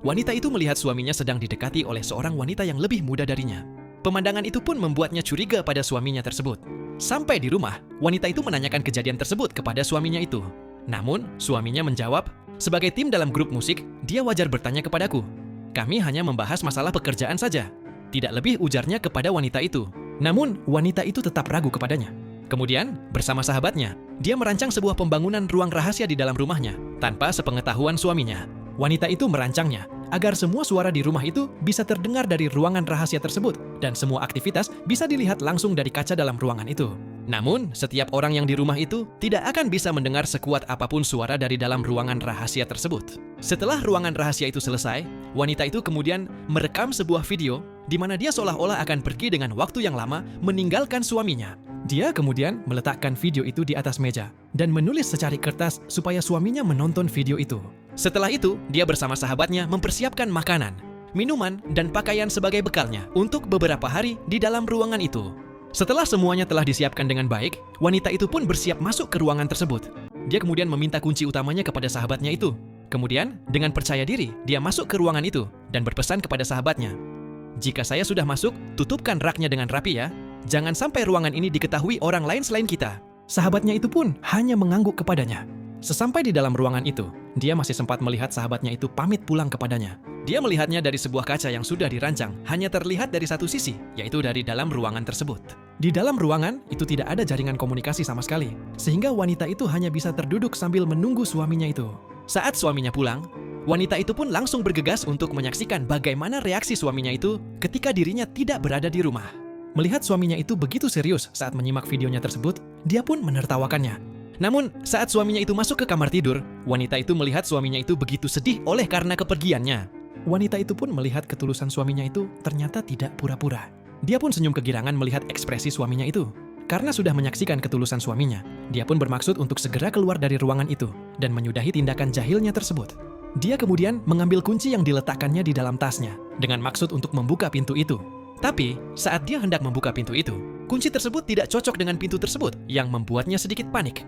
wanita itu melihat suaminya sedang didekati oleh seorang wanita yang lebih muda darinya. Pemandangan itu pun membuatnya curiga pada suaminya tersebut. Sampai di rumah, wanita itu menanyakan kejadian tersebut kepada suaminya itu. Namun, suaminya menjawab, "Sebagai tim dalam grup musik, dia wajar bertanya kepadaku. Kami hanya membahas masalah pekerjaan saja." Tidak lebih, ujarnya kepada wanita itu. Namun, wanita itu tetap ragu kepadanya. Kemudian, bersama sahabatnya, dia merancang sebuah pembangunan ruang rahasia di dalam rumahnya, tanpa sepengetahuan suaminya. Wanita itu merancangnya agar semua suara di rumah itu bisa terdengar dari ruangan rahasia tersebut, dan semua aktivitas bisa dilihat langsung dari kaca dalam ruangan itu. Namun, setiap orang yang di rumah itu tidak akan bisa mendengar sekuat apapun suara dari dalam ruangan rahasia tersebut. Setelah ruangan rahasia itu selesai, wanita itu kemudian merekam sebuah video di mana dia seolah-olah akan pergi dengan waktu yang lama meninggalkan suaminya. Dia kemudian meletakkan video itu di atas meja dan menulis secari kertas supaya suaminya menonton video itu. Setelah itu, dia bersama sahabatnya mempersiapkan makanan, minuman, dan pakaian sebagai bekalnya untuk beberapa hari di dalam ruangan itu. Setelah semuanya telah disiapkan dengan baik, wanita itu pun bersiap masuk ke ruangan tersebut. Dia kemudian meminta kunci utamanya kepada sahabatnya itu. Kemudian, dengan percaya diri, dia masuk ke ruangan itu dan berpesan kepada sahabatnya, "Jika saya sudah masuk, tutupkan raknya dengan rapi ya. Jangan sampai ruangan ini diketahui orang lain selain kita." Sahabatnya itu pun hanya mengangguk kepadanya. Sesampai di dalam ruangan itu, dia masih sempat melihat sahabatnya itu pamit pulang kepadanya. Dia melihatnya dari sebuah kaca yang sudah dirancang, hanya terlihat dari satu sisi, yaitu dari dalam ruangan tersebut. Di dalam ruangan, itu tidak ada jaringan komunikasi sama sekali, sehingga wanita itu hanya bisa terduduk sambil menunggu suaminya itu. Saat suaminya pulang, wanita itu pun langsung bergegas untuk menyaksikan bagaimana reaksi suaminya itu ketika dirinya tidak berada di rumah. Melihat suaminya itu begitu serius saat menyimak videonya tersebut, dia pun menertawakannya. Namun, saat suaminya itu masuk ke kamar tidur, wanita itu melihat suaminya itu begitu sedih oleh karena kepergiannya. Wanita itu pun melihat ketulusan suaminya itu ternyata tidak pura-pura. Dia pun senyum kegirangan melihat ekspresi suaminya itu. Karena sudah menyaksikan ketulusan suaminya, dia pun bermaksud untuk segera keluar dari ruangan itu dan menyudahi tindakan jahilnya tersebut. Dia kemudian mengambil kunci yang diletakkannya di dalam tasnya dengan maksud untuk membuka pintu itu. Tapi, saat dia hendak membuka pintu itu, kunci tersebut tidak cocok dengan pintu tersebut yang membuatnya sedikit panik.